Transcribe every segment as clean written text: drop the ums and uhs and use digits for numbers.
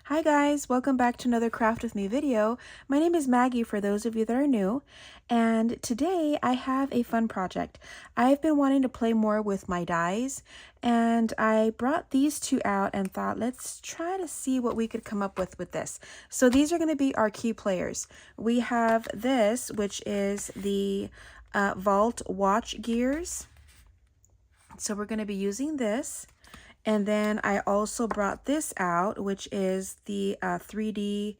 Hi guys, welcome back to another Craft With Me video. My name is Maggie for those of you that are new, and today I have a fun project. I've been wanting to play more with my dies, and I brought these two out and thought let's try to see what we could come up with this. So these are going to be our key players. We have this, which is the Vault Watch Gears. So we're going to be using this. And then I also brought this out, which is the 3D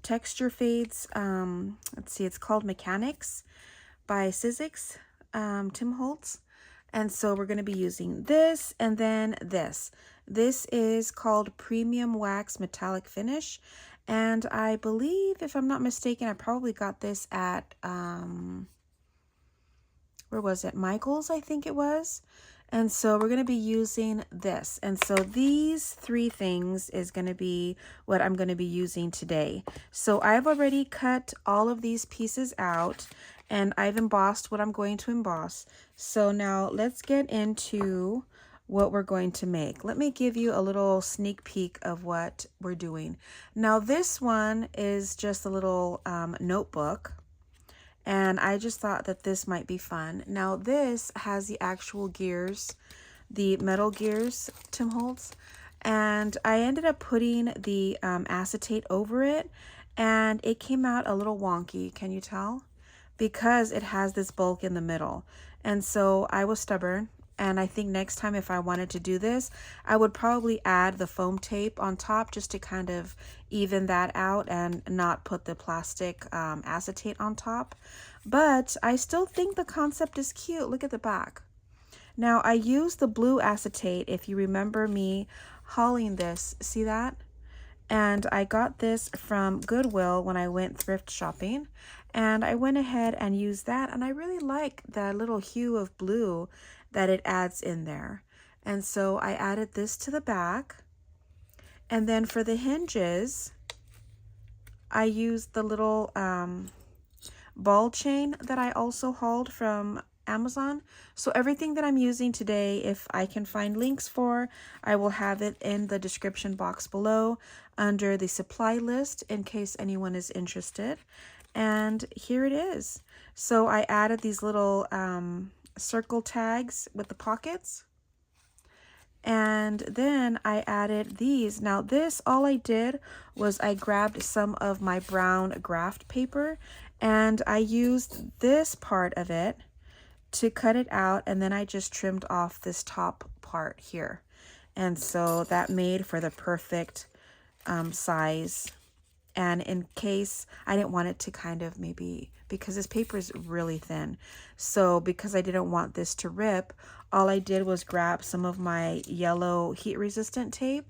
texture fades. Let's see, it's called Mechanics by Sizzix, Tim Holtz. And so we're going to be using this and then this. This is called Premium Wax Metallic Finish. And I believe, if I'm not mistaken, I probably got this at, where was it? Michael's, I think it was. And so we're going to be using this. And so these three things is going to be what I'm going to be using today. So I've already cut all of these pieces out and I've embossed what I'm going to emboss. So now let's get into what we're going to make. Let me give you a little sneak peek of what we're doing. Now this one is just a little notebook. And I just thought that this might be fun. Now this has the actual gears, the metal gears, Tim Holtz. And I ended up putting the acetate over it. And it came out a little wonky, can you tell? Because it has this bulk in the middle. And so I was stubborn. And I think next time if I wanted to do this, I would probably add the foam tape on top just to kind of even that out and not put the plastic acetate on top. But I still think the concept is cute. Look at the back. Now I used the blue acetate, if you remember me hauling this. See that? And I got this from Goodwill when I went thrift shopping. And I went ahead and used that. And I really like the little hue of blue that it adds in there. And so I added this to the back. And then for the hinges, I used the little ball chain that I also hauled from Amazon. So everything that I'm using today, if I can find links for, I will have it in the description box below under the supply list in case anyone is interested. And here it is. So I added these little circle tags with the pockets. And then I added these. Now this, all I did was I grabbed some of my brown graph paper and I used this part of it to cut it out, and then I just trimmed off this top part here. And so that made for the perfect size. And in case I didn't want it to kind of maybe, because this paper is really thin. So because I didn't want this to rip, all I did was grab some of my yellow heat resistant tape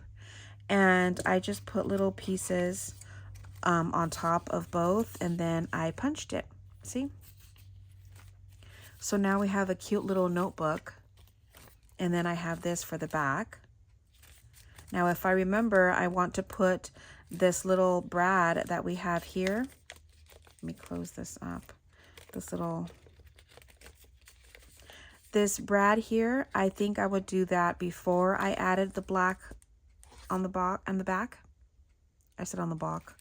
and I just put little pieces on top of both and then I punched it. See? So now we have a cute little notebook and then I have this for the back. Now if I remember, I want to put this little brad that we have here. Let me close this up. This brad here, I think I would do that before I added the black on the back. I said on the back.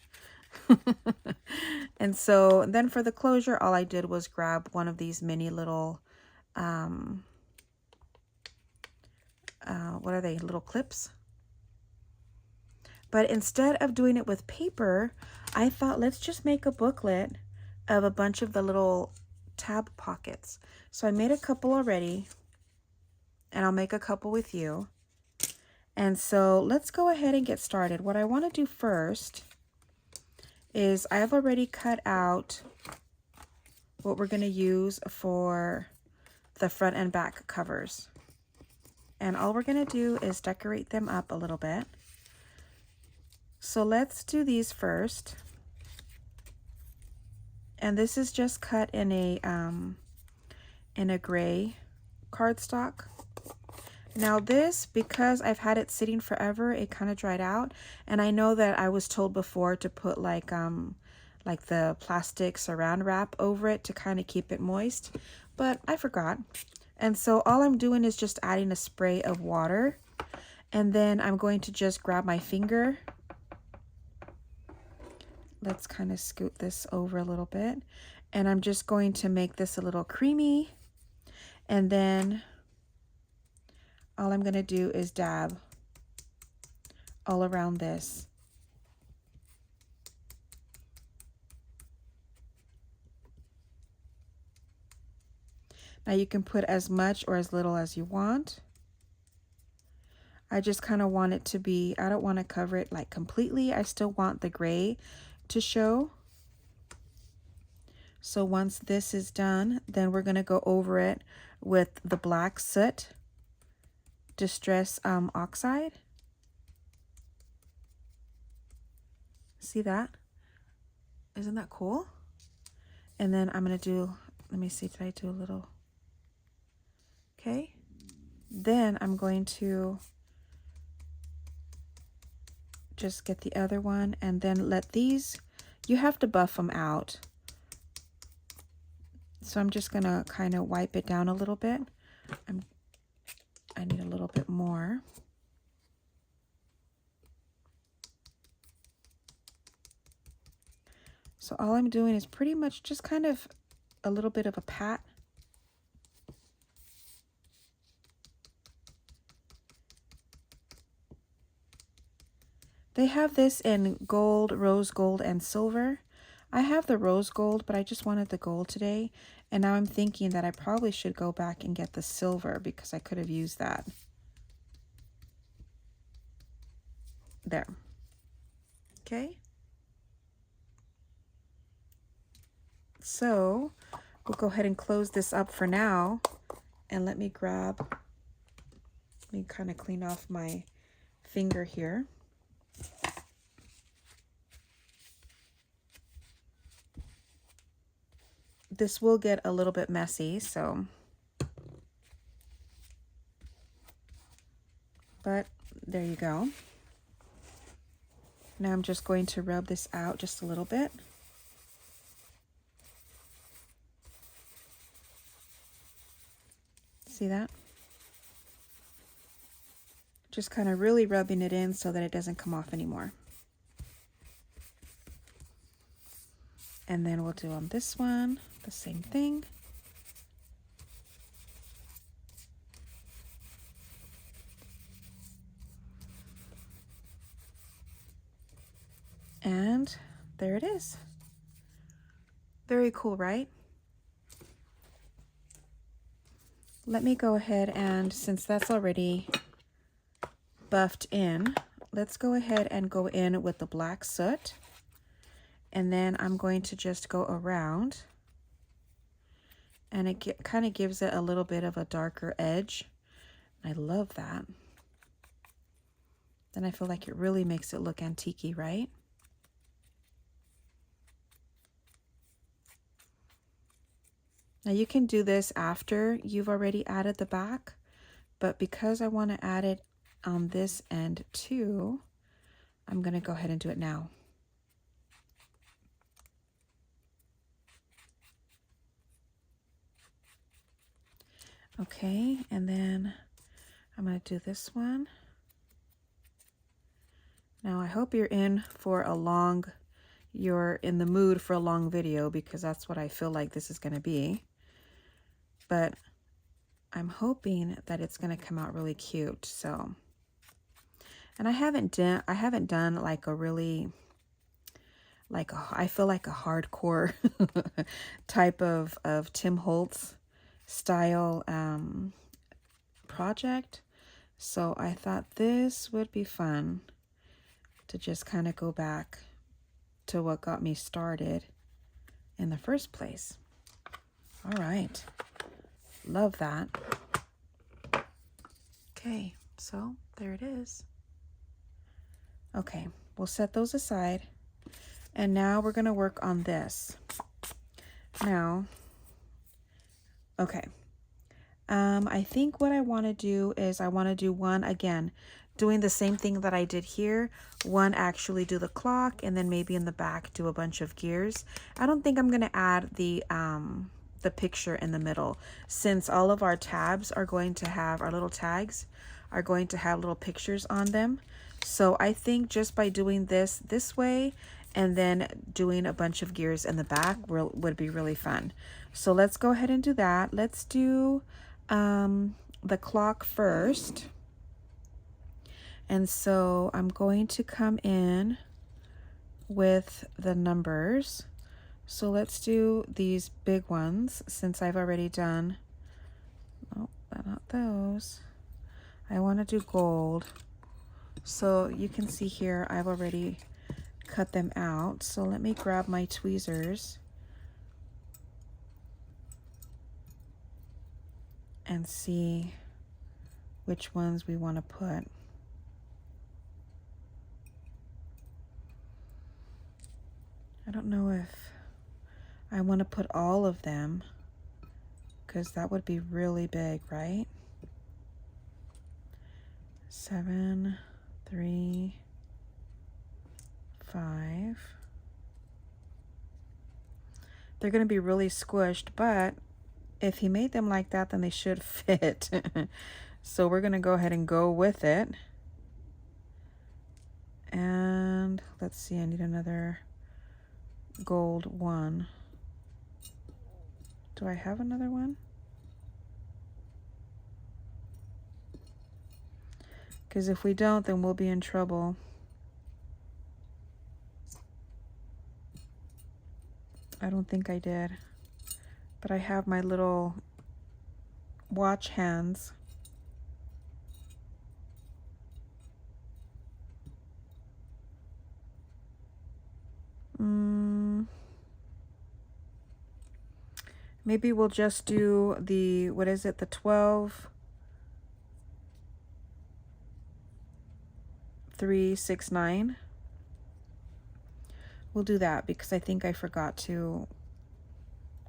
And so then for the closure, all I did was grab one of these mini little, what are they? Little clips. But instead of doing it with paper, I thought let's just make a booklet of a bunch of the little tab pockets. So I made a couple already, and I'll make a couple with you. And so let's go ahead and get started. What I want to do first is I've already cut out what we're going to use for the front and back covers. And all we're going to do is decorate them up a little bit. So let's do these first. And this is just cut in a gray cardstock. Now this, because I've had it sitting forever, it kind of dried out. And I know that I was told before to put like the plastic saran wrap over it to kind of keep it moist, but I forgot. And so all I'm doing is just adding a spray of water. And then I'm going to just grab my finger let's kind of scoot this over a little bit. And I'm just going to make this a little creamy. And then all I'm going to do is dab all around this. Now you can put as much or as little as you want. I just kind of want it to be, I don't want to cover it like completely. I still want the gray to show. So once this is done, then we're going to go over it with the black Soot Distress Oxide. See that? Isn't that cool? And then I'm going to do, let me see, did I do a little? Okay. Then I'm going to just get the other one and then let these, you have to buff them out. So I'm just going to kind of wipe it down a little bit. I need a little bit more. So all I'm doing is pretty much just kind of a little bit of a pat. They have this in gold, rose gold, and silver. I have the rose gold, but I just wanted the gold today. And now I'm thinking that I probably should go back and get the silver because I could have used that. There. Okay. So we'll go ahead and close this up for now. And let me kind of clean off my finger here. This will get a little bit messy, so. But there you go. Now I'm just going to rub this out just a little bit. See that? Just kind of really rubbing it in so that it doesn't come off anymore. And then we'll do on this one the same thing. And there it is. Very cool, right? Let me go ahead and, since that's already buffed in, let's go ahead and go in with the black soot. And then I'm going to just go around, and it kind of gives it a little bit of a darker edge. I love that. Then I feel like it really makes it look antique-y, right? Now you can do this after you've already added the back, but because I want to add it on this end too, I'm going to go ahead and do it now. Okay, and then I'm going to do this one. Now I hope you're in the mood for a long video, because that's what I feel like this is going to be. But I'm hoping that it's going to come out really cute. So, and I haven't done like a really, I feel like a hardcore type of Tim Holtz style project. So I thought this would be fun to just kind of go back to what got me started in the first place. All right. Love that. Okay, so there it is. Okay, we'll set those aside. And now we're going to work on this. Now, okay. I think what I want to do is I want to do one again, doing the same thing that I did here. One, actually do the clock, and then maybe in the back do a bunch of gears. I don't think I'm going to add the picture in the middle, since all of our tabs are going to have, our little tags are going to have little pictures on them. So I think just by doing this way and then doing a bunch of gears in the back would be really fun. So let's go ahead and do that. Let's do the clock first. And so I'm going to come in with the numbers. So let's do these big ones since I've already done, oh, not those. I want to do gold. So you can see here, I've already cut them out. So let me grab my tweezers and see which ones we want to put. I don't know if I want to put all of them because that would be really big, right? 7, 3, 5. They're going to be really squished, but if he made them like that, then they should fit. So we're going to go ahead and go with it. And let's see, I need another gold one. Do I have another one? Because if we don't, then we'll be in trouble. I don't think I did. But I have my little watch hands. Maybe we'll just do the, what is it, the 12, 3, 6, 9. We'll do that because I think I forgot to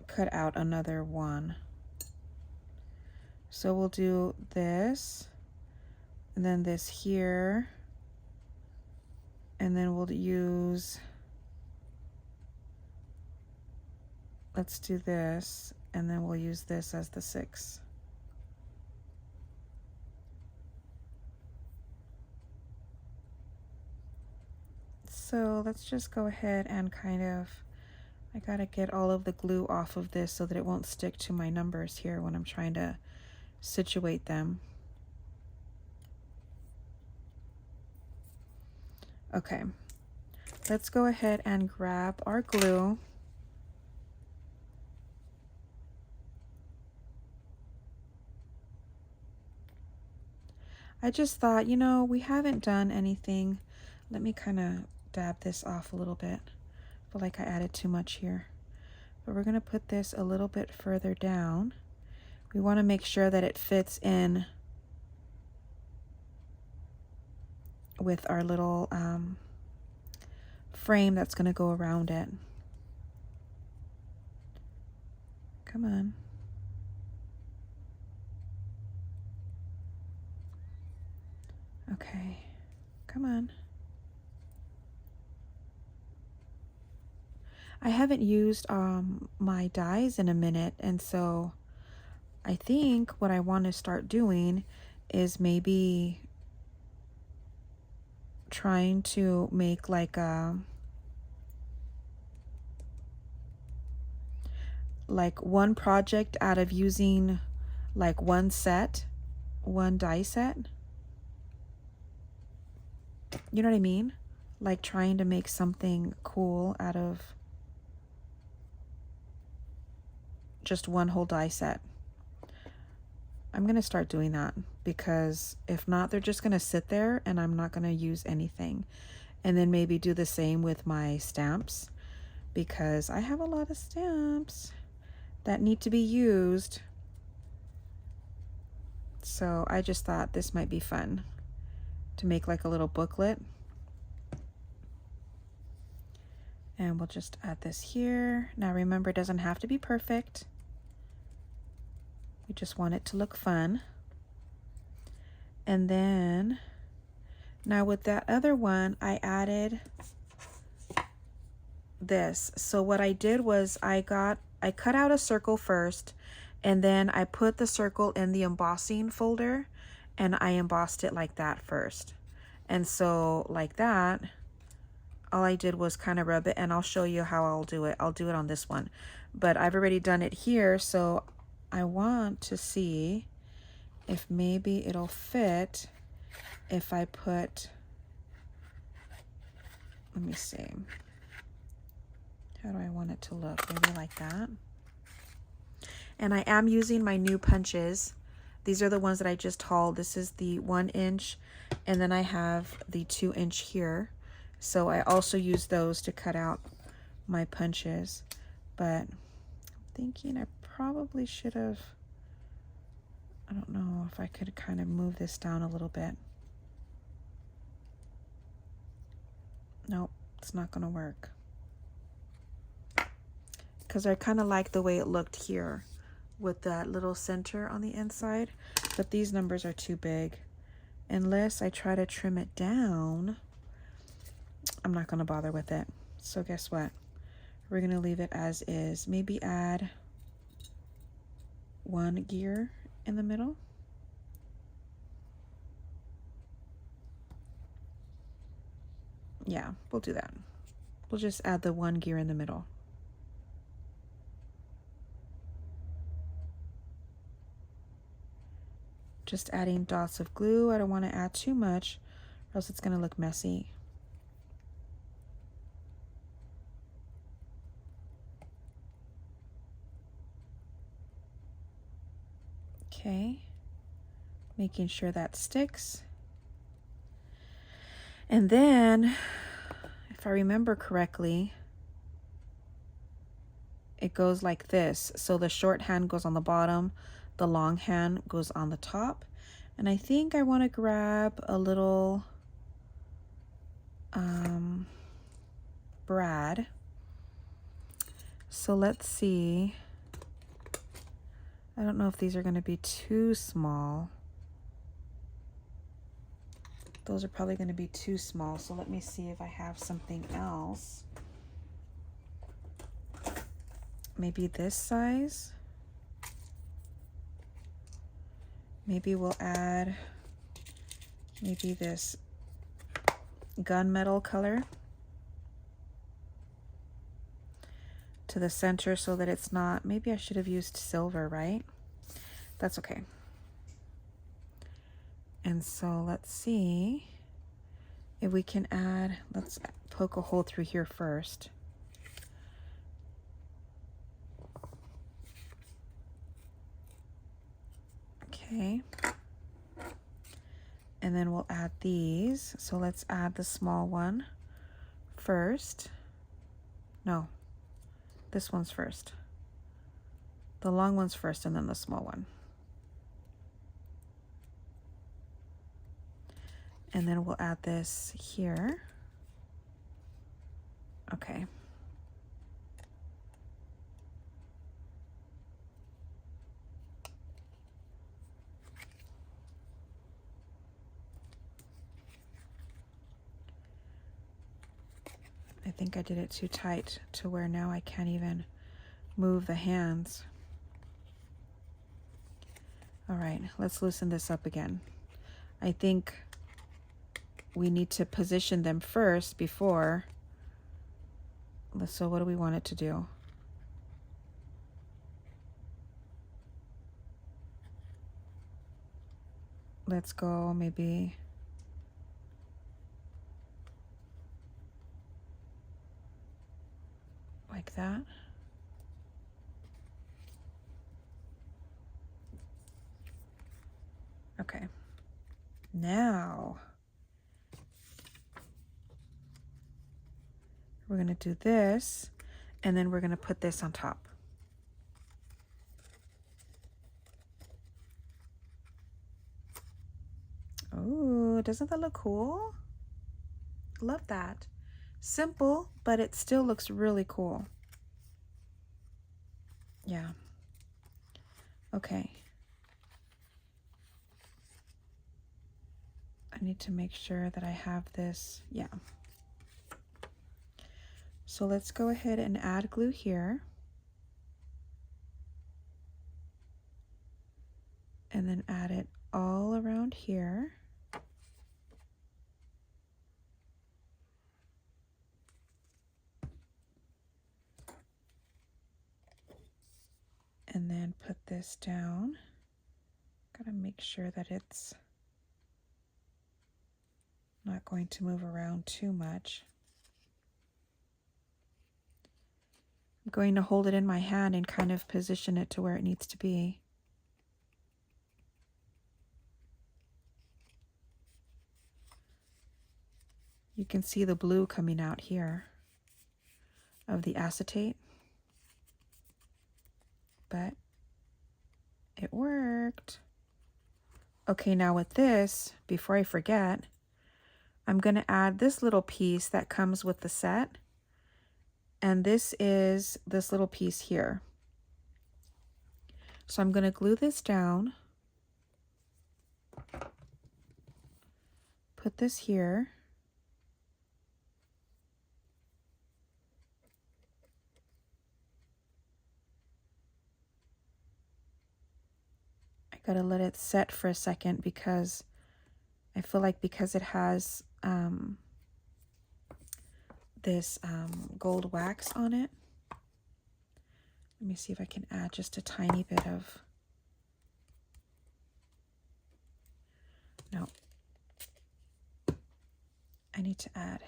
cut out another one. So we'll do this, and then this here, and then we'll use, let's do this, and then we'll use this as the 6. So let's just go ahead and kind of, I gotta get all of the glue off of this so that it won't stick to my numbers here when I'm trying to situate them. Okay, let's go ahead and grab our glue. I just thought, you know, we haven't done anything. Let me kind of dab this off a little bit. I feel like I added too much here. But we're going to put this a little bit further down. We want to make sure that it fits in with our little frame that's going to go around it. Come on. Okay, come on. I haven't used my dies in a minute, and so I think what I want to start doing is maybe trying to make like one project out of using like one die set. You know what I mean? Like trying to make something cool out of just one whole die set. I'm going to start doing that because if not, they're just going to sit there and I'm not going to use anything. And then maybe do the same with my stamps because I have a lot of stamps that need to be used. So I just thought this might be fun to make like a little booklet. And we'll just add this here. Now remember, it doesn't have to be perfect. We just want it to look fun. And then, now with that other one, I added this. So what I did was I cut out a circle first, and then I put the circle in the embossing folder, and I embossed it like that first. And so like that, all I did was kind of rub it, and I'll show you how I'll do it. I'll do it on this one, but I've already done it here, so I want to see if maybe it'll fit if I put, let me see, how do I want it to look? Maybe like that. And I am using my new punches. These are the ones that I just hauled. This is the 1 inch, and then I have the 2 inch here. So I also use those to cut out my punches. But I'm thinking I probably should have, I don't know if I could kind of move this down a little bit. Nope, it's not gonna work. Because I kind of like the way it looked here with that little center on the inside, but these numbers are too big. Unless I try to trim it down, I'm not gonna bother with it. So guess what? We're gonna leave it as is. Maybe add 1 gear in the middle. Yeah, we'll do that. We'll just add the 1 gear in the middle. Just adding dots of glue. I don't want to add too much, or else it's going to look messy. Okay, making sure that sticks. And then, if I remember correctly, it goes like this. So the short hand goes on the bottom, the long hand goes on the top. And I think I want to grab a little brad. So let's see. I don't know if these are going to be too small. Those are probably going to be too small. So let me see if I have something else. Maybe this size. Maybe we'll add maybe this gunmetal color to the center so that it's not, maybe I should have used silver, right? That's okay. And so let's see if we can add, let's poke a hole through here first. Okay. And then we'll add these. So let's add the small one first. No, this one's first. The long one's first and then the small one. And then we'll add this here. Okay. I think I did it too tight to where now I can't even move the hands. All right, let's loosen this up again. I think we need to position them first before. So what do we want it to do? Let's go maybe like that. Okay. Now we're going to do this, and then we're going to put this on top. Oh, doesn't that look cool? Love that. Simple, but it still looks really cool. Yeah. Okay. I need to make sure that I have this. Yeah. So let's go ahead and add glue here. And then add it all around here. And then put this down. Gotta make sure that it's not going to move around too much. I'm going to hold it in my hand and kind of position it to where it needs to be. You can see the blue coming out here of the acetate, but it worked. Okay, now with this, before I forget, I'm going to add this little piece that comes with the set. And this is this little piece here. So I'm going to glue this down. Put this here. I gotta let it set for a second because I feel like because it has this gold wax on it. Let me see if I can add just a tiny bit of, no, I need to add.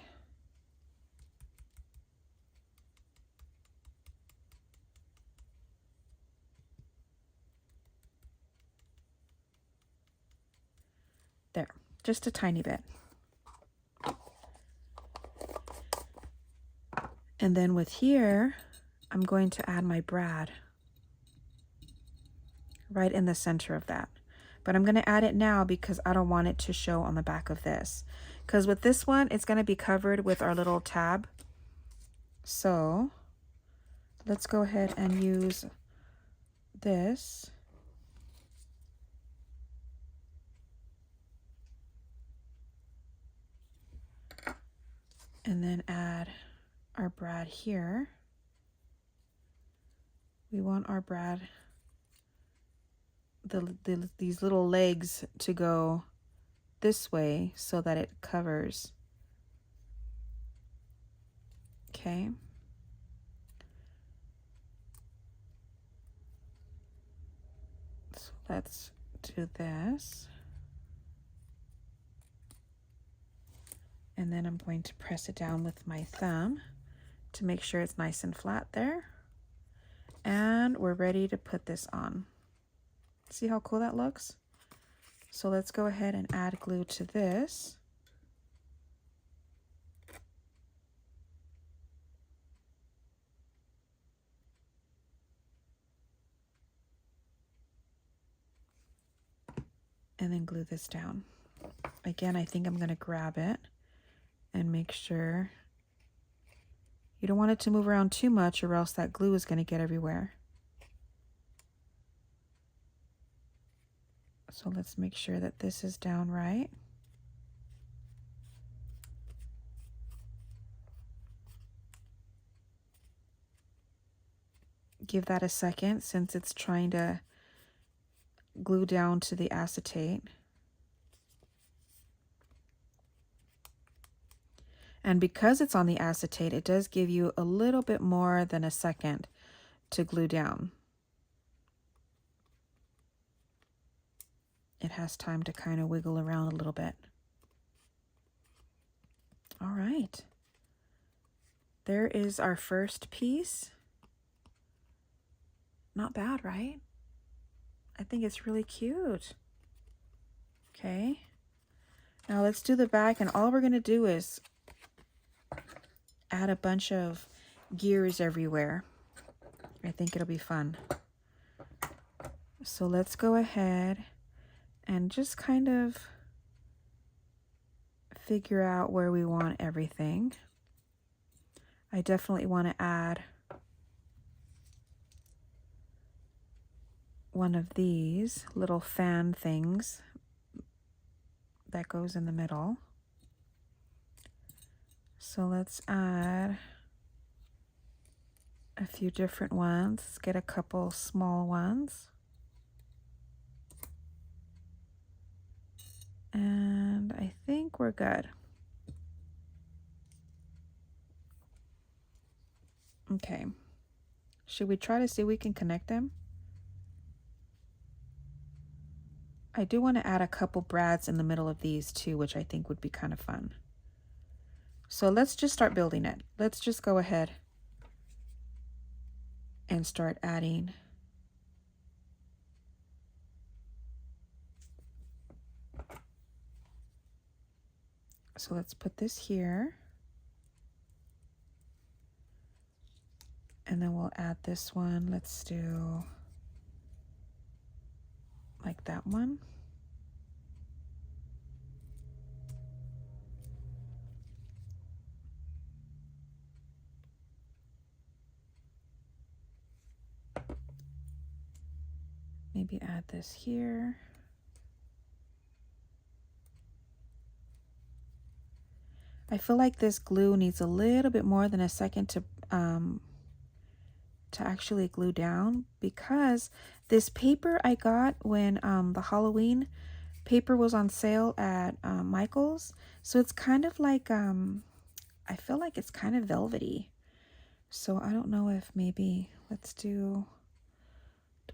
There, just a tiny bit. And then with here, I'm going to add my brad right in the center of that. But I'm going to add it now because I don't want it to show on the back of this. Because with this one, it's going to be covered with our little tab. So let's go ahead and use this. And then add our brad here. We want our brad, these little legs to go this way so that it covers. Okay. So let's do this. And then I'm going to press it down with my thumb to make sure it's nice and flat there. And we're ready to put this on. See how cool that looks? So let's go ahead and add glue to this. And then glue this down. Again, I think I'm going to grab it and make sure you don't want it to move around too much or else that glue is going to get everywhere. So let's make sure that this is down right. Give that a second since it's trying to glue down to the acetate. And because it's on the acetate, it does give you a little bit more than a second to glue down. It has time to kind of wiggle around a little bit. All right. There is our first piece. Not bad, right? I think it's really cute. Okay. Now let's do the back, and all we're going to do is add a bunch of gears everywhere. I think it'll be fun. So let's go ahead and just kind of figure out where we want everything. I definitely want to add one of these little fan things that goes in the middle. So let's add a few different ones. Let's get a couple small ones. And I think we're good. Okay. Should we try to see if we can connect them? I do want to add a couple brads in the middle of these too, which I think would be kind of fun. So let's just start building it. Let's just go ahead and start adding. So let's put this here. And then we'll add this one. Let's do like that one. Maybe add this here. I feel like this glue needs a little bit more than a second to actually glue down, because this paper I got when the Halloween paper was on sale at Michael's. So it's kind of like, I feel like it's kind of velvety. So I don't know if maybe, let's do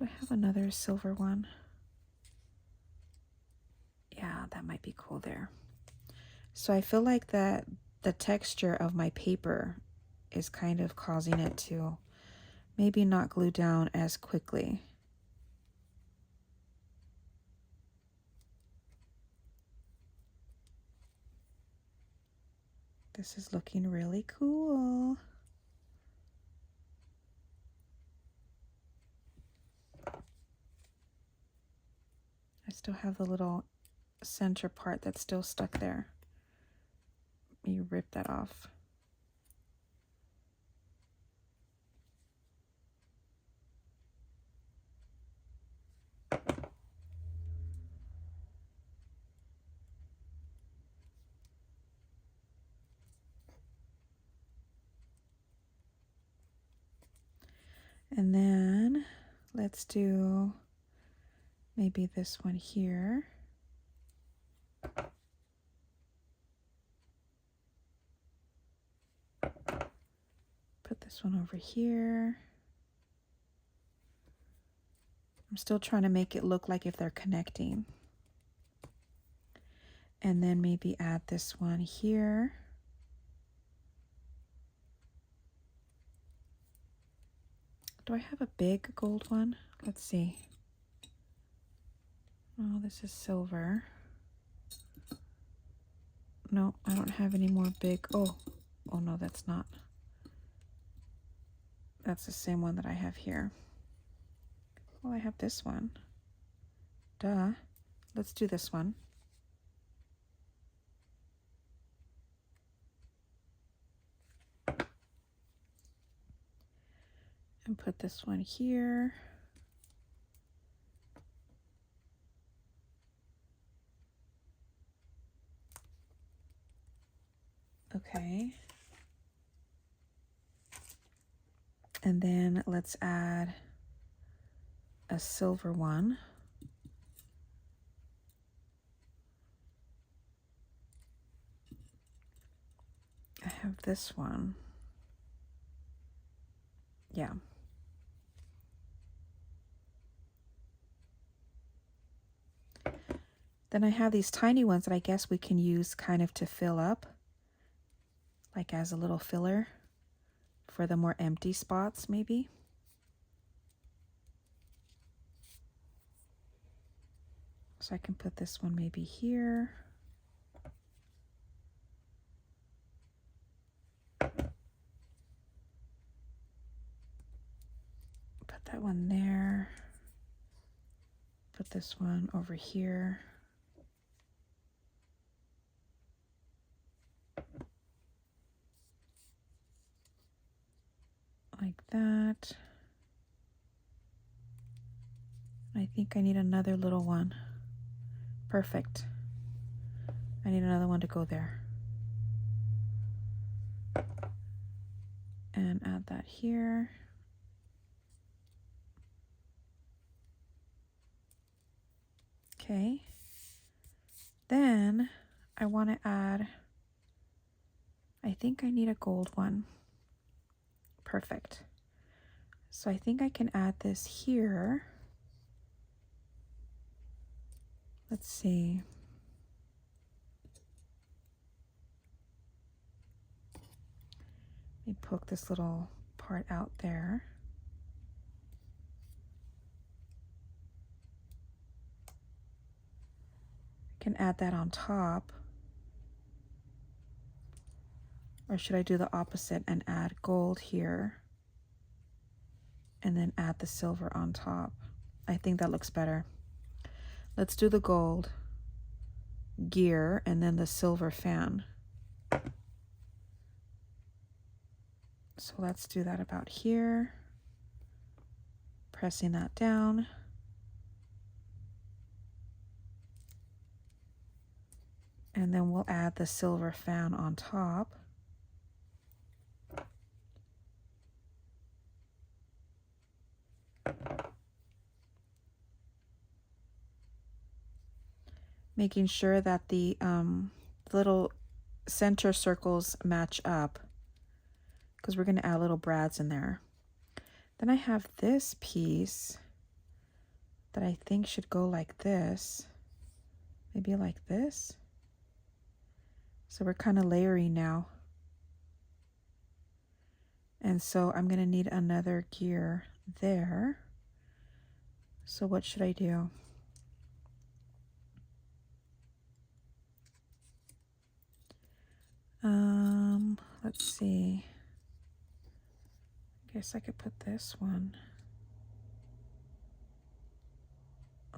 I have another silver one? Yeah, that might be cool there. So I feel like that the texture of my paper is kind of causing it to maybe not glue down as quickly. This is looking really cool. I still have the little center part that's still stuck there. You rip that off. And then let's do maybe this one here. Put this one over here. I'm still trying to make it look like if they're connecting. And then maybe add this one here. Do I have a big gold one? Let's see. Oh, this is silver. No, I don't have any more big. Oh no, that's not. That's the same one that I have here. Well, I have this one. Duh. Let's do this one. And put this one here. Okay. And then let's add a silver one. I have this one. Yeah. Then I have these tiny ones that I guess we can use kind of to fill up, like as a little filler for the more empty spots maybe. So I can put this one maybe here. Put that one there. Put this one over here. Like that. I think I need another little one. Perfect. I need another one to go there. And add that here. Okay. Then I want to add, I think I need a gold one. Perfect. So I think I can add this here. Let's see. Let me poke this little part out there. I can add that on top. Or should I do the opposite and add gold here and then add the silver on top? I think that looks better. Let's do the gold gear and then the silver fan. So let's do that about here. Pressing that down. And then we'll add the silver fan on top. Making sure that the little center circles match up, because we're going to add little brads in there. Then I have this piece that I think should go like this, maybe like this. So we're kind of layering now. And so I'm going to need another gear there. So what should I do? Let's see. I guess I could put this one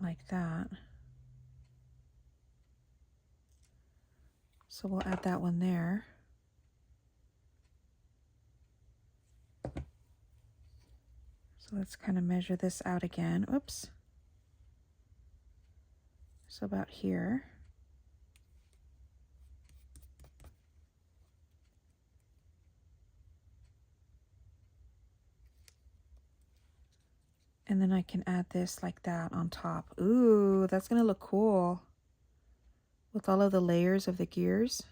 like that. So we'll add that one there. So let's kind of measure this out again. Oops. So about here. And then I can add this like that on top. Ooh, that's gonna look cool with all of the layers of the gears.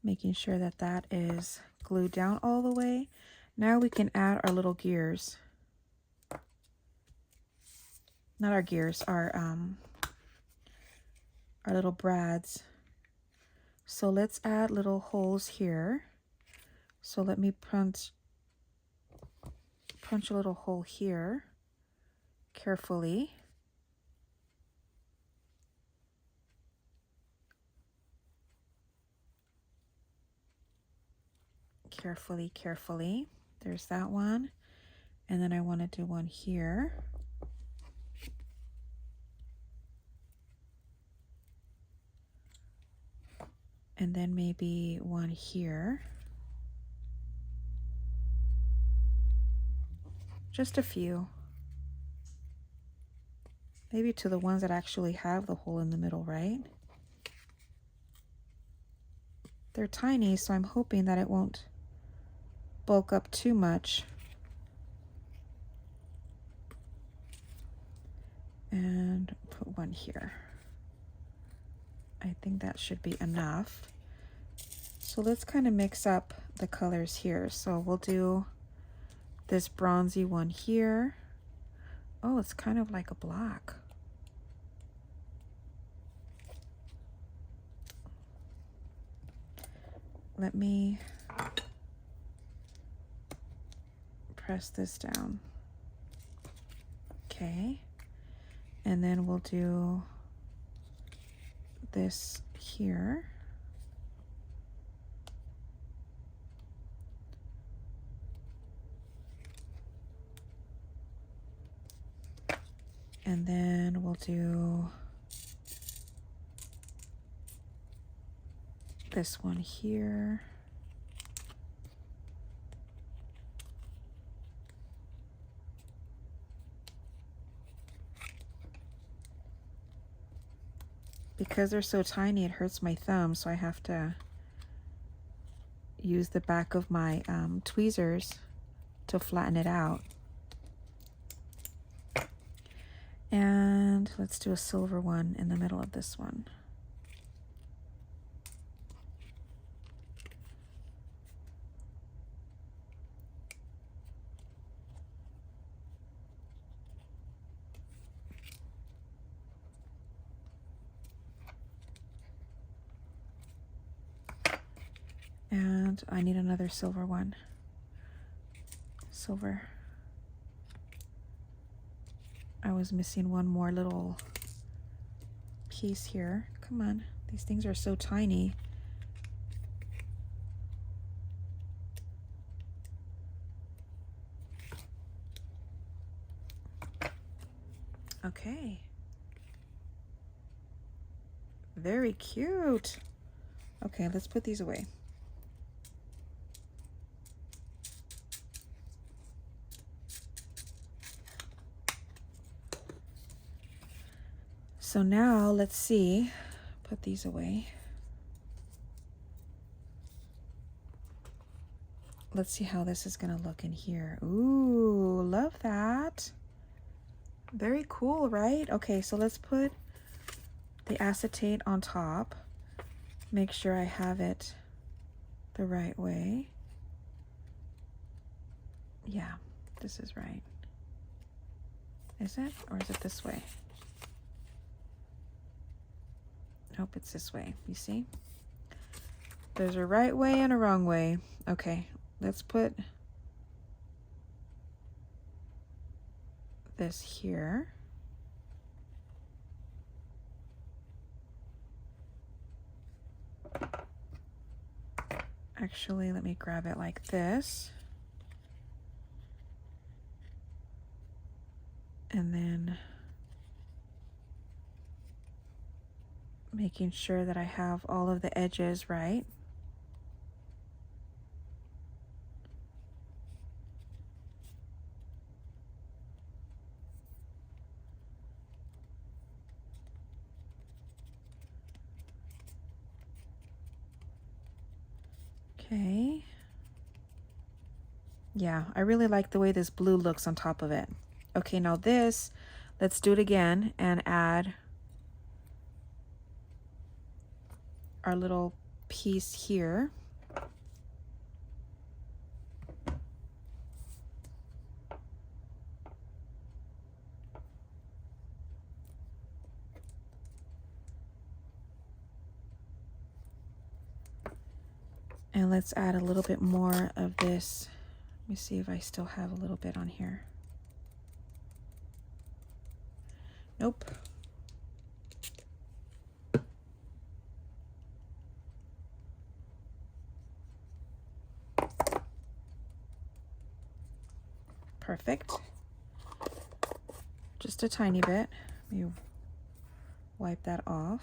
Making sure that that is glued down all the way. Now we can add our little gears. Not our gears, our little brads. So let's add little holes here. So let me punch a little hole here carefully. Carefully. There's that one. And then I want to do one here. And then maybe one here. Just a few. Maybe to the ones that actually have the hole in the middle, right? They're tiny, so I'm hoping that it won't bulk up too much. And put one here. I think that should be enough. So let's kind of mix up the colors here. So we'll do this bronzy one here. Oh, it's kind of like a black. Let me press this down. Okay. And then we'll do this here. And then we'll do this one here. Because they're so tiny, it hurts my thumb, so I have to use the back of my tweezers to flatten it out. And let's do a silver one in the middle of this one. And I need another silver one. Silver. I was missing one more little piece here. Come on, these things are so tiny. Okay. Very cute. Okay, let's put these away. So now let's see, put these away. Let's see how this is gonna look in here. Ooh, love that. Very cool, right? Okay, so let's put the acetate on top. Make sure I have it the right way. Yeah, this is right. Is it? Or is it this way? Nope, it's this way. You see? There's a right way and a wrong way. Okay, let's put this here. Actually, let me grab it like this. And then making sure that I have all of the edges right. Okay. Yeah, I really like the way this blue looks on top of it. Okay, now this, let's do it again and add our little piece here. And let's add a little bit more of this. Let me see if I still have a little bit on here. Nope. Perfect. Just a tiny bit. Let me wipe that off.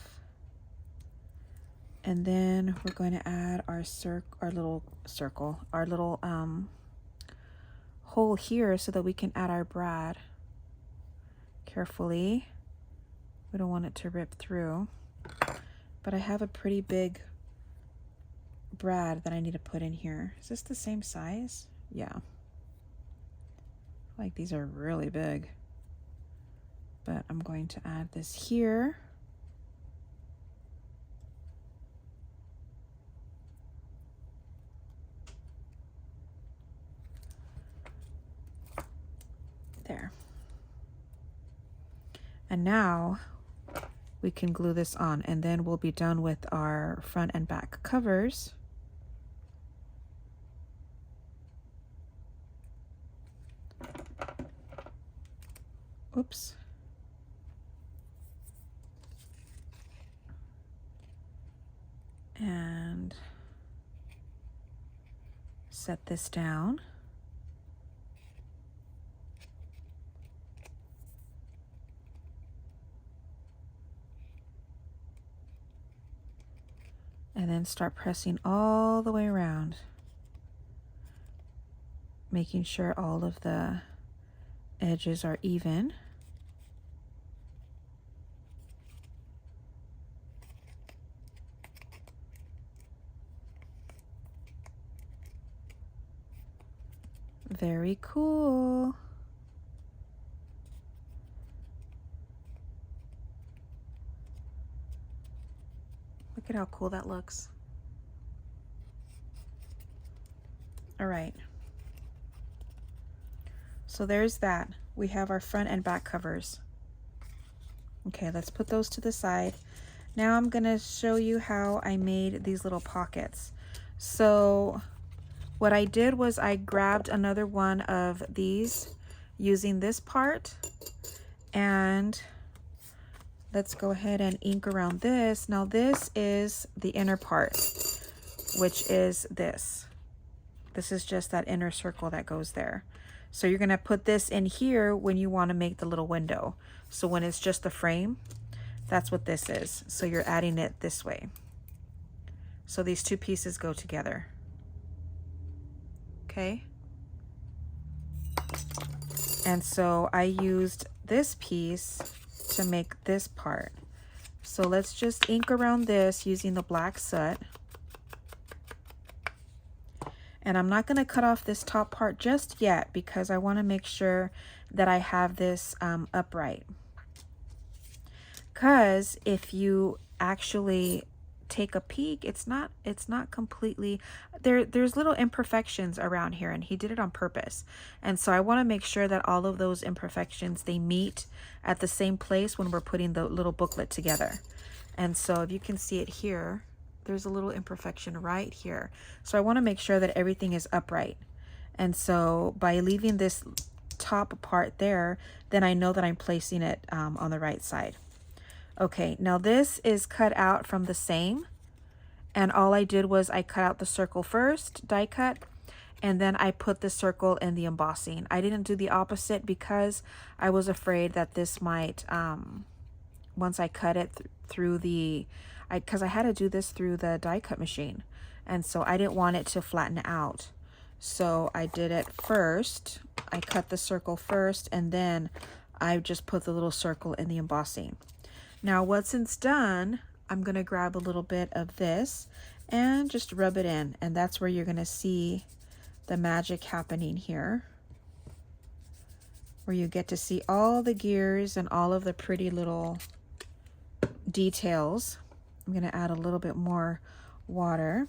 And then we're going to add our little hole here so that we can add our brad. Carefully. We don't want it to rip through. But I have a pretty big brad that I need to put in here. Is this the same size? Yeah. Like these are really big. But I'm going to add this here. There. And now we can glue this on, and then we'll be done with our front and back covers. Oops. And set this down. And then start pressing all the way around, making sure all of the edges are even. Very cool. how cool that looks. All right. So there's that. We have our front and back covers. Okay, let's put those to the side. Now I'm gonna show you how I made these little pockets. So what I did was I grabbed another one of these using this part, and let's go ahead and ink around this. Now this is the inner part, which is this. This is just that inner circle that goes there. So you're gonna put this in here when you wanna make the little window. So when it's just the frame, that's what this is. So you're adding it this way. So these two pieces go together. Okay. And so I used this piece to make this part. So let's just ink around this using the black soot. And I'm not going to cut off this top part just yet because I want to make sure that I have this upright. Because if you actually take a peek, it's not completely there's little imperfections around here, and he did it on purpose. And so I want to make sure that all of those imperfections, they meet at the same place when we're putting the little booklet together. And so if you can see it here, there's a little imperfection right here. So I want to make sure that everything is upright. And so by leaving this top part there, then I know that I'm placing it on the right side. Okay, now this is cut out from the same, and all I did was I cut out the circle first, die cut, and then I put the circle in the embossing. I didn't do the opposite because I was afraid that this might, once I cut it through the, because I had to do this through the die cut machine, and so I didn't want it to flatten out. So I did it first. I cut the circle first, and then I just put the little circle in the embossing. Now once it's done, I'm going to grab a little bit of this and just rub it in, and that's where you're going to see the magic happening here, where you get to see all the gears and all of the pretty little details. I'm going to add a little bit more water.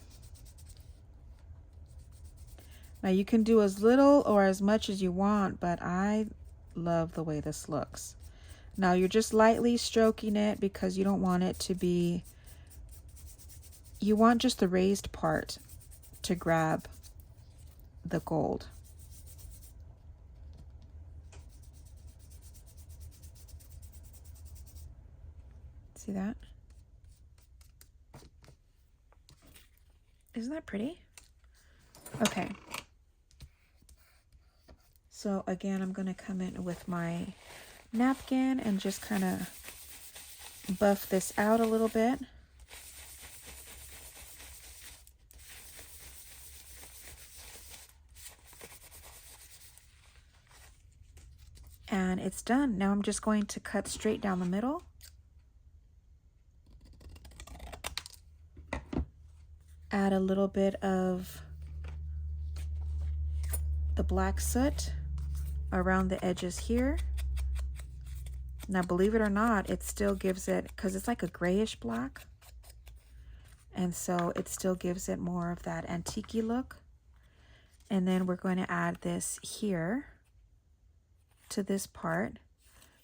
Now you can do as little or as much as you want, but I love the way this looks. Now you're just lightly stroking it because you don't want it to be, you want just the raised part to grab the gold. See that? Isn't that pretty? Okay. So again, I'm going to come in with my napkin and just kind of buff this out a little bit. And it's done. Now I'm just going to cut straight down the middle. Add a little bit of the black soot around the edges here. Now, believe it or not, it still gives it, because it's like a grayish black, and so it still gives it more of that antique-y look. And then we're going to add this here to this part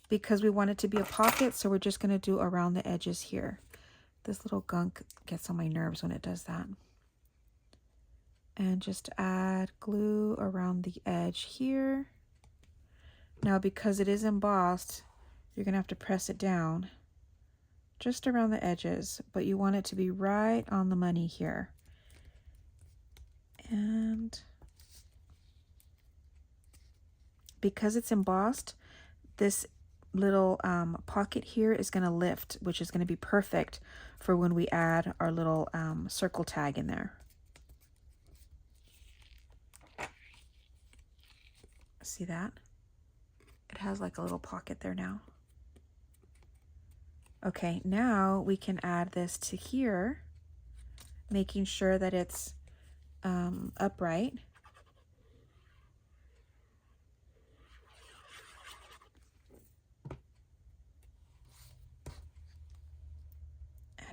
because we want it to be a pocket, so we're just going to do around the edges here. This little gunk gets on my nerves when it does that. And just add glue around the edge here. Now, because it is embossed, you're going to have to press it down just around the edges, but you want it to be right on the money here. And because it's embossed, this little pocket here is going to lift, which is going to be perfect for when we add our little circle tag in there. See that? It has like a little pocket there now. Okay, now we can add this to here, making sure that it's upright.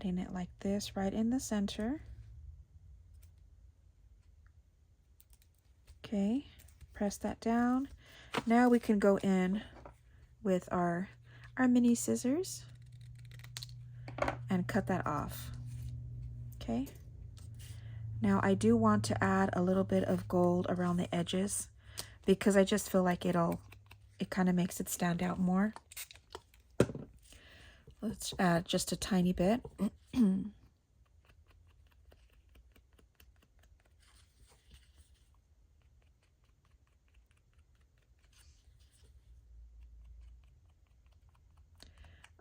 adding it like this right in the center. Okay, press that down. Now we can go in with our mini scissors and cut that off. Okay. Now I do want to add a little bit of gold around the edges because I just feel like it kind of makes it stand out more. Let's add just a tiny bit.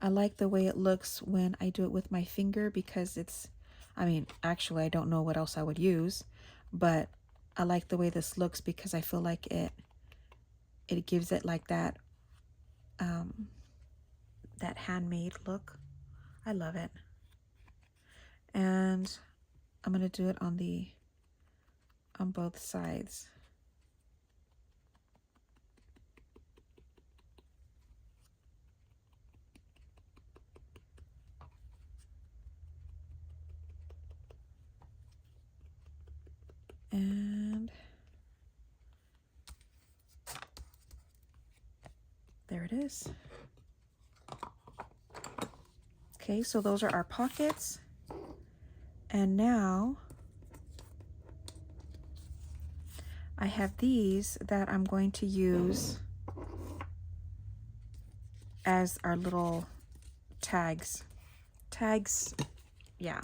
I like the way it looks when I do it with my finger because it's, I mean, actually I don't know what else I would use, but I like the way this looks because I feel like it gives it like that that handmade look. I love it. And I'm going to do it on both sides. And there it is. Okay, so those are our pockets. And now I have these that I'm going to use as our little tags. Tags, yeah.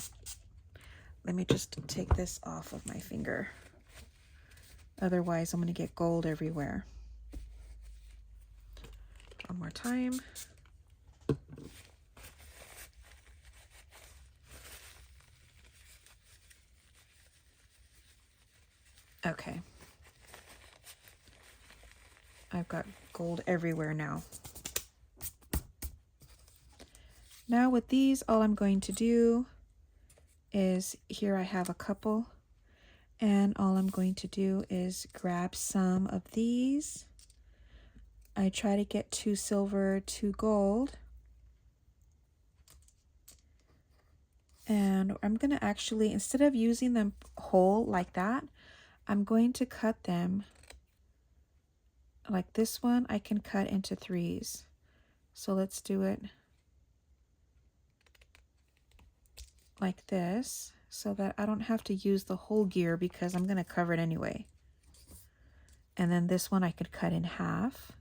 Let me just take this off of my finger. Otherwise, I'm going to get gold everywhere. One more time. Okay. I've got gold everywhere now. Now with these, all I'm going to do is, here I have a couple, and all I'm going to do is grab some of these. I try to get 2 silver, 2 gold. And I'm going to actually, instead of using them whole like that, I'm going to cut them like this one. I can cut into 3s. So let's do it like this so that I don't have to use the whole gear because I'm going to cover it anyway. And then this one I could cut in half.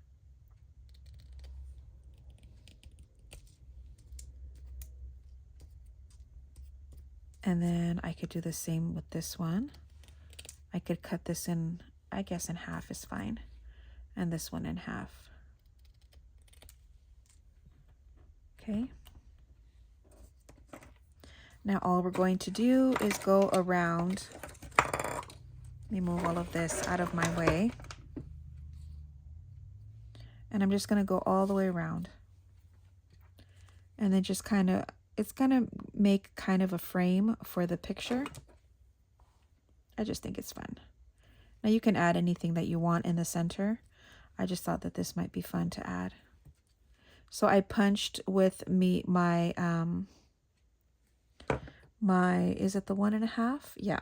And then I could do the same with this one. I could cut this in, I guess in half is fine. And this one in half. Okay. Now all we're going to do is go around. Let me move all of this out of my way. And I'm just going to go all the way around. And then just kind of, it's going to make kind of a frame for the picture. I just think it's fun. Now you can add anything that you want in the center. I just thought that this might be fun to add. So I punched with my is it the 1.5? Yeah.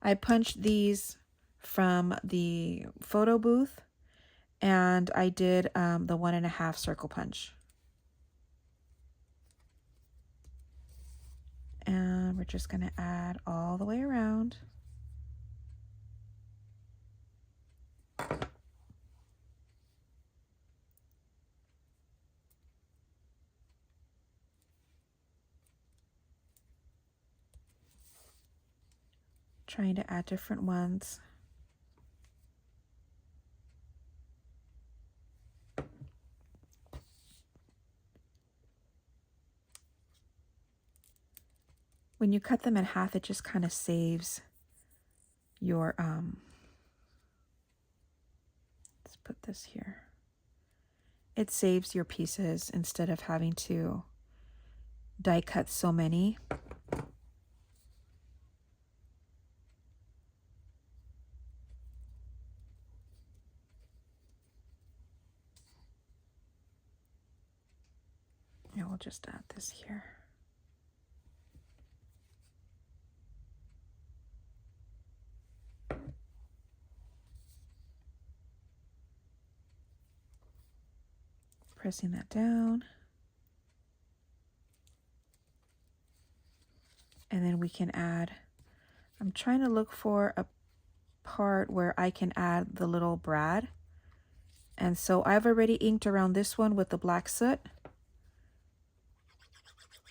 I punched these from the photo booth, and I did the 1.5 circle punch. And we're just going to add all the way around. Trying to add different ones. When you cut them in half, it just kind of saves your, let's put this here. It saves your pieces instead of having to die cut so many. Yeah, we'll just add this here. pressing that down. And then we can add, I'm trying to look for a part where I can add the little brad. And so I've already inked around this one with the black soot.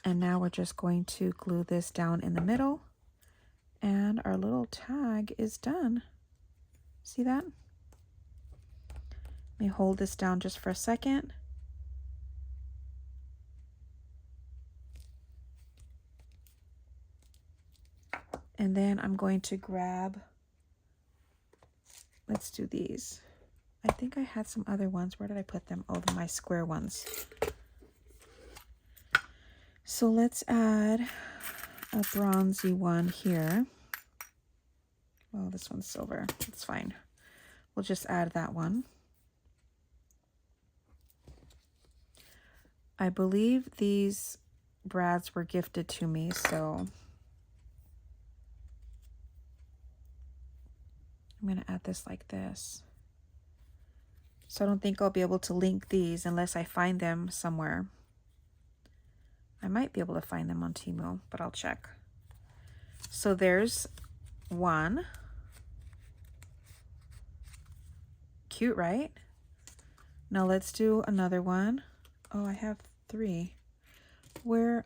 And now we're just going to glue this down in the middle. And our little tag is done. See that? Let me hold this down just for a second. And then I'm going to grab, let's do these. I think I had some other ones. Where did I put them? Oh, my square ones. So let's add a bronzy one here. Oh, this one's silver. It's fine. We'll just add that one. I believe these brads were gifted to me, so I'm going to add this like this. So I don't think I'll be able to link these unless I find them somewhere. I might be able to find them on Temu, but I'll check. So there's one. Cute, right? Now let's do another one. Oh, I have 3. Where,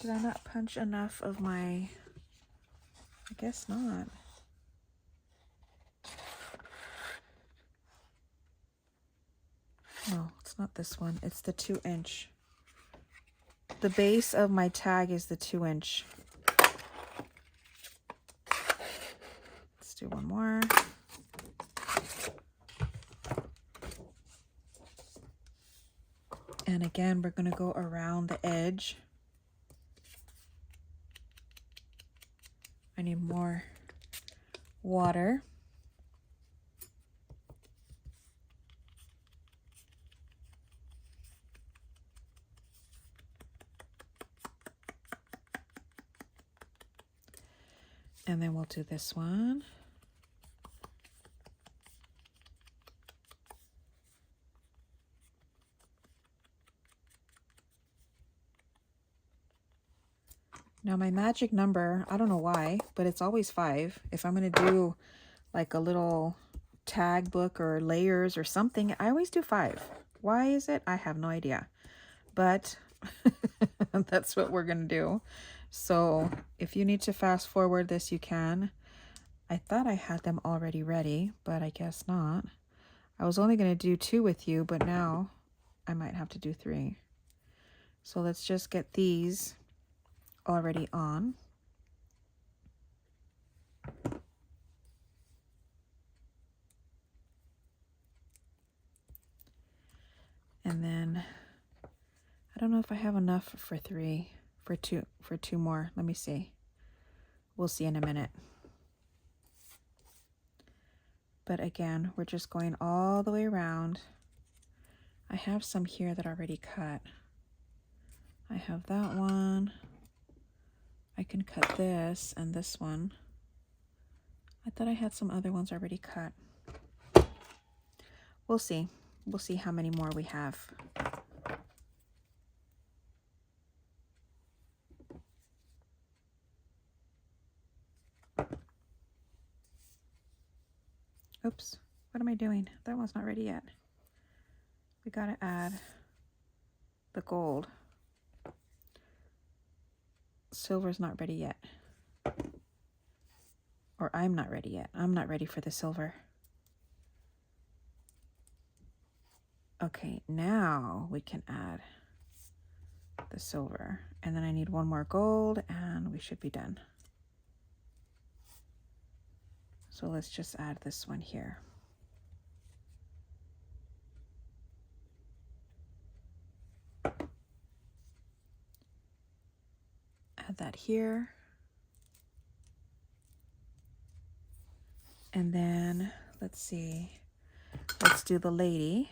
did I not punch enough of my, I guess not. No, it's not this one. It's the 2-inch. The base of my tag is the 2-inch. Let's do one more. And again, we're going to go around the edge. I need more water. And then we'll do this one. Now my magic number, I don't know why, but it's always 5. If I'm going to do like a little tag book or layers or something, I always do 5. Why is it? I have no idea. But that's what we're going to do. So if you need to fast forward this, you can. I thought I had them already ready, but I guess not. I was only going to do 2 with you, but now I might have to do 3. So let's just get these already on. And then I don't know if I have enough for 3, for two more. Let me see. We'll see in a minute. But again, we're just going all the way around. I have some here that are already cut. I have that one. I can cut this and this one. I thought I had some other ones already cut. We'll see. We'll see how many more we have. Oops, what am I doing? That one's not ready yet. We gotta add the gold. Silver's not ready yet. Or I'm not ready yet. I'm not ready for the silver. Okay, now we can add the silver. And then I need one more gold and we should be done. So let's just add this one here. Add that here. And then let's see. Let's do the lady.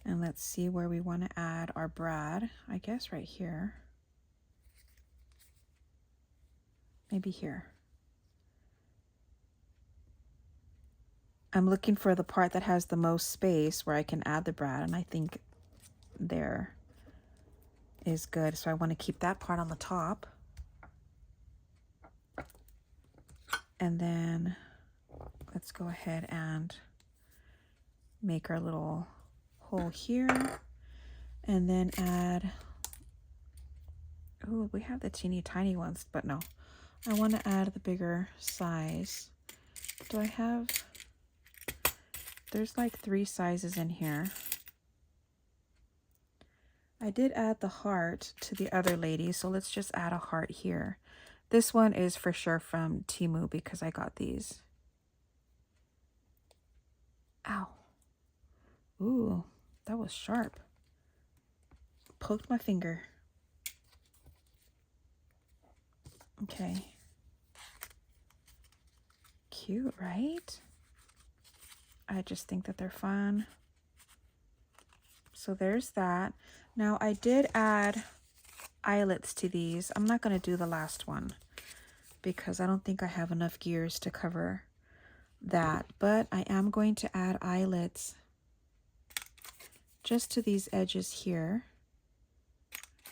And let's see where we want to add our brad. I guess right here. Maybe here. I'm looking for the part that has the most space where I can add the brad, and I think there is good. So I want to keep that part on the top. And then let's go ahead and make our little hole here, and then add, oh, we have the teeny tiny ones, but no, I want to add the bigger size. Do I have, there's like 3 sizes in here. I did add the heart to the other lady, so let's just add a heart here. This one is for sure from Temu because I got these. Ow. Ooh, that was sharp. Poked my finger. Okay. Cute, right? I just think that they're fun. So there's that. Now I did add eyelets to these. I'm not going to do the last one because I don't think I have enough gears to cover that, but I am going to add eyelets just to these edges here,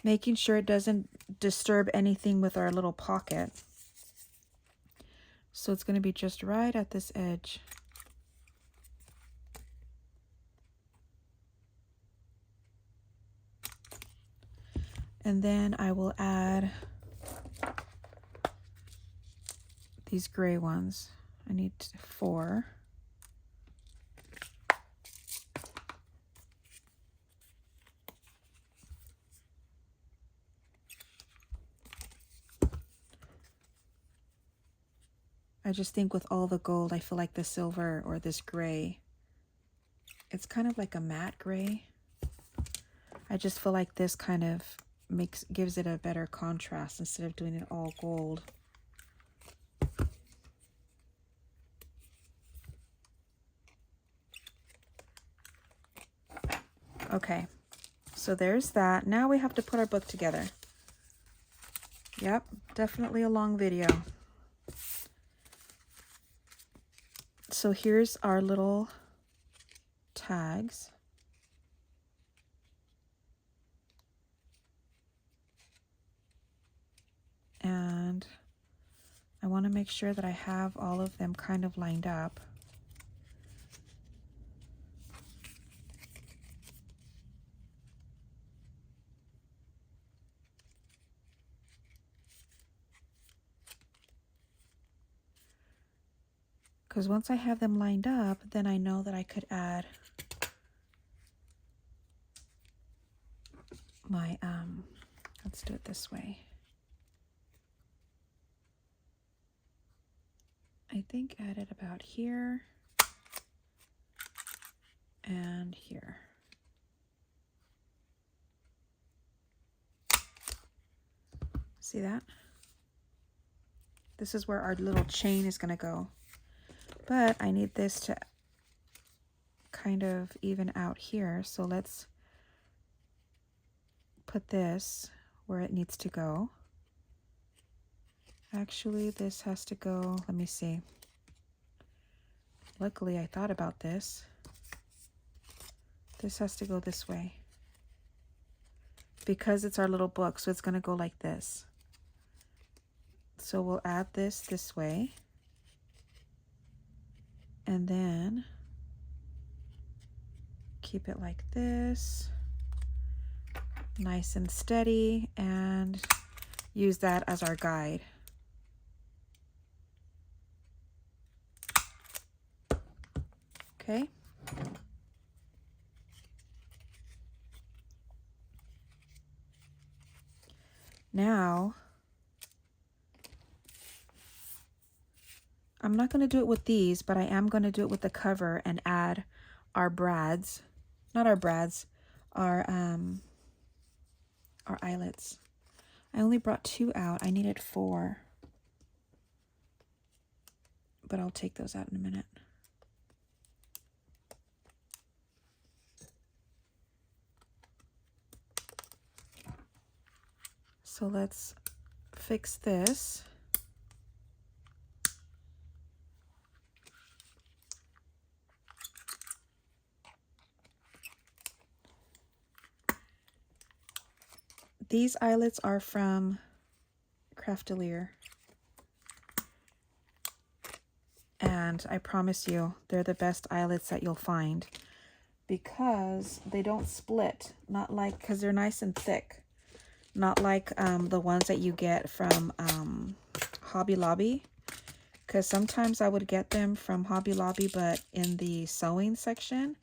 making sure it doesn't disturb anything with our little pocket. So it's going to be just right at this edge. And then I will add these gray ones. I need 4. I just think with all the gold, I feel like the silver or this gray, it's kind of like a matte gray. I just feel like this kind of gives it a better contrast instead of doing it all gold. Okay, so there's that. Now we have to put our book together. Yep, definitely a long video. So here's our little tags. And I want to make sure that I have all of them kind of lined up. Because once I have them lined up, then I know that I could add my, let's do it this way. I think add it about here and here. See that? This is where our little chain is going to go. But I need this to kind of even out here. So let's put this where it needs to go. Actually, this has to go, let me see. Luckily, I thought about this. This has to go this way. Because it's our little book, so it's going to go like this. So we'll add this way. And then keep it like this. Nice and steady, and use that as our guide. Okay. Now, I'm not going to do it with these, but I am going to do it with the cover and add our brads, not our brads, our eyelets. I only brought 2 out. I needed 4, but I'll take those out in a minute. So let's fix this. These eyelets are from Craftelier. And I promise you, they're the best eyelets that you'll find because they don't split. Not like, because they're nice and thick. Not like the ones that you get from Hobby Lobby. Because sometimes I would get them from Hobby Lobby, but in the sewing section.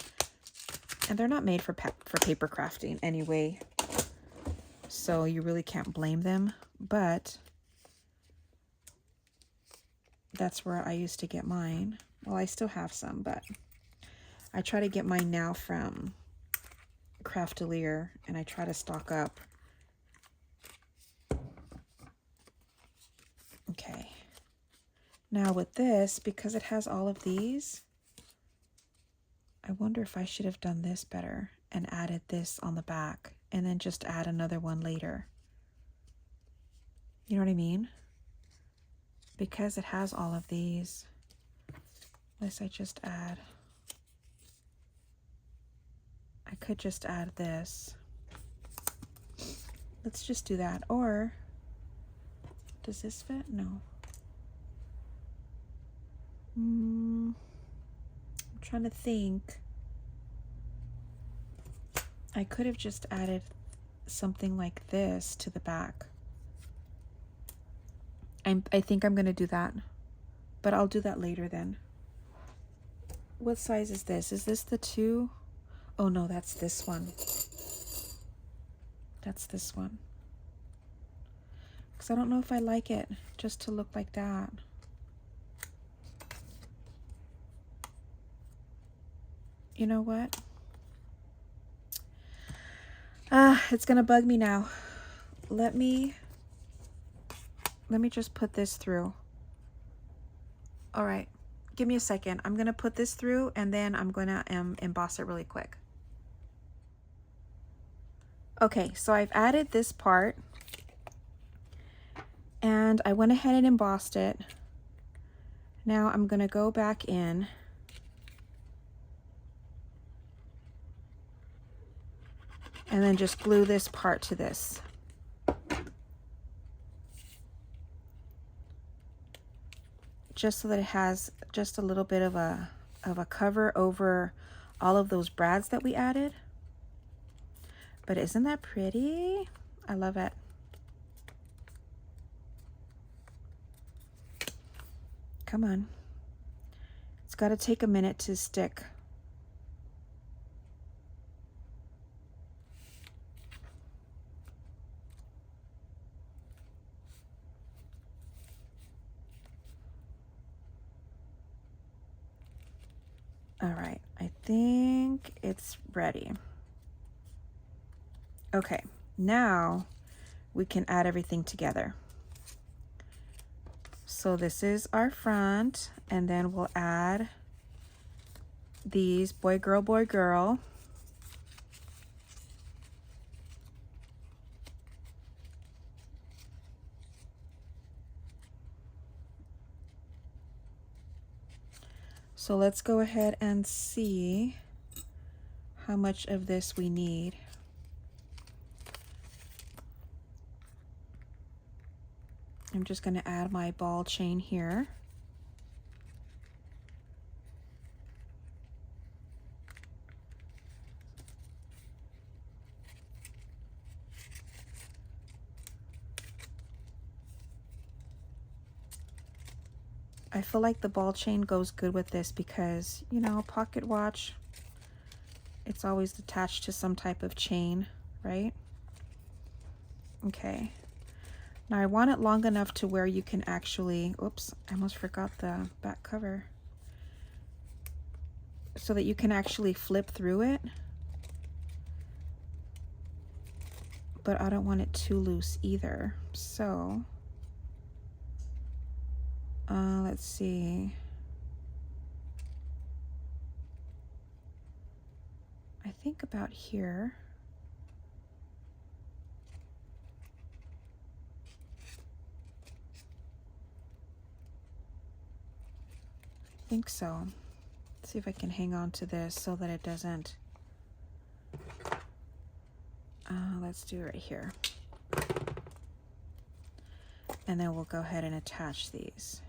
And they're not made for paper crafting anyway. So you really can't blame them. But that's where I used to get mine. Well, I still have some, but I try to get mine now from Craftelier, and I try to stock up. Okay. Now with this, because it has all of these, I wonder if I should have done this better and added this on the back and then just add another one later. You know what I mean? Because it has all of these, unless I just add, I could just add this. Let's just do that. Or, does this fit? No. I'm trying to think. I could have just added something like this to the back. I think I'm going to do that, but I'll do that later then. What size is this? Is this the 2? Oh no, that's this one. That's this one. Because I don't know if I like it just to look like that. You know what? It's going to bug me now. Let me just put this through. All right, give me a second. I'm gonna put this through and then I'm gonna emboss it really quick. Okay, so I've added this part and I went ahead and embossed it. Now I'm gonna go back in and then just glue this part to this. Just so that it has just a little bit of a cover over all of those brads that we added. But isn't that pretty? I love it. Come on. It's got to take a minute to stick. All right, I think it's ready. Okay, now we can add everything together. So this is our front, and then we'll add these boy, girl, boy, girl. So let's go ahead and see how much of this we need. I'm just going to add my ball chain here. I feel like the ball chain goes good with this because, you know, pocket watch, it's always attached to some type of chain, right? Okay. Now I want it long enough to where you can actually, oops, I almost forgot the back cover. So that you can actually flip through it. But I don't want it too loose either. So, let's see. I think about here. I think so. Let's see if I can hang on to this so that it doesn't. Let's do it right here. And then we'll go ahead and attach these.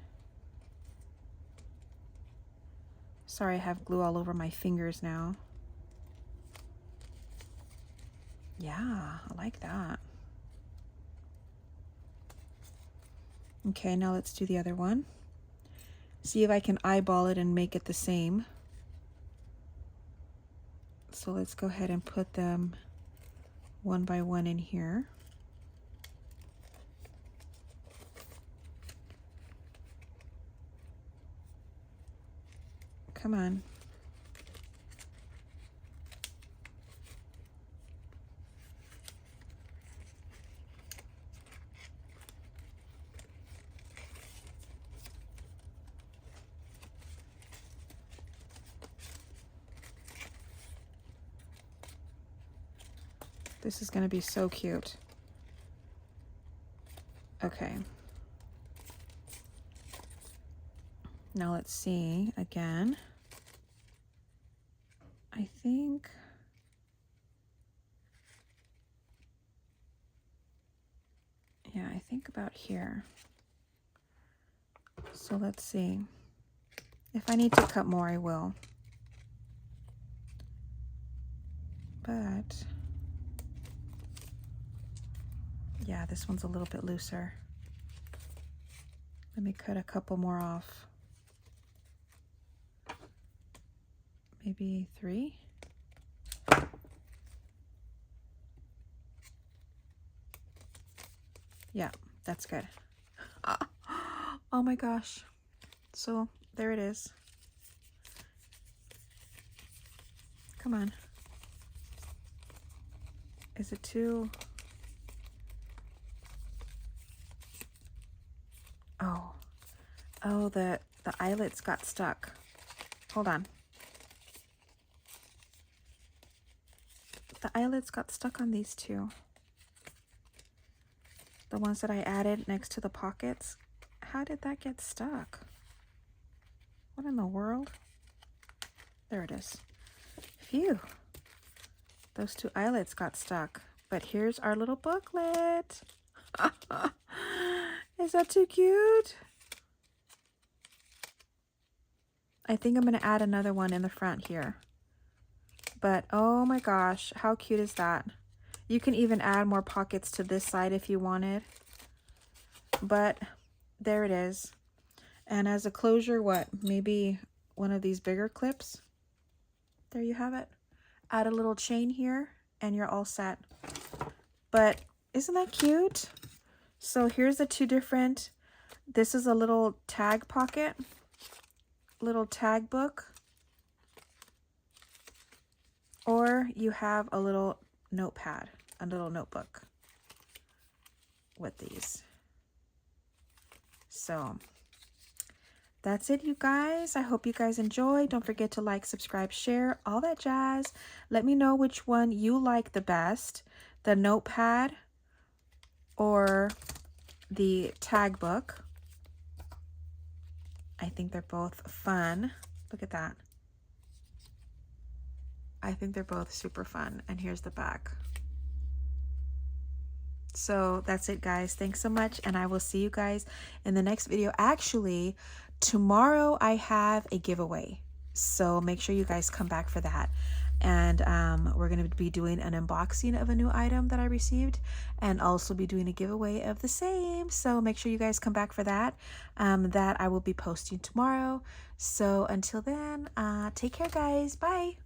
Sorry, I have glue all over my fingers now. Yeah, I like that. Okay, now let's do the other one. See if I can eyeball it and make it the same. So let's go ahead and put them one by one in here. Come on. This is going to be so cute. Okay. Now let's see again. I think about here. So let's see. If I need to cut more, I will. But yeah, this one's a little bit looser. Let me cut a couple more off. Maybe 3. Yeah, that's good. Oh my gosh. So there it is. Come on. Is it too? Oh, the eyelets got stuck. Hold on. The eyelets got stuck on these two. The ones that I added next to the pockets. How did that get stuck? What in the world? There it is. Phew. Those two eyelets got stuck. But here's our little booklet. Is that too cute? I think I'm going to add another one in the front here. But oh my gosh, how cute is that? You can even add more pockets to this side if you wanted. But there it is. And as a closure, what? Maybe one of these bigger clips. There you have it. Add a little chain here and you're all set. But isn't that cute? So here's the two different. This is a little tag pocket. Little tag book. Or you have a little notepad, a little notebook with these. So that's it, you guys. I hope you guys enjoyed. Don't forget to like, subscribe, share, all that jazz. Let me know which one you like the best, the notepad or the tag book. I think they're both fun. Look at that. I think they're both super fun. And here's the back. So that's it, guys. Thanks so much. And I will see you guys in the next video. Actually, tomorrow I have a giveaway. So make sure you guys come back for that. And we're going to be doing an unboxing of a new item that I received and also be doing a giveaway of the same. So make sure you guys come back for that. That I will be posting tomorrow. So until then, take care, guys. Bye.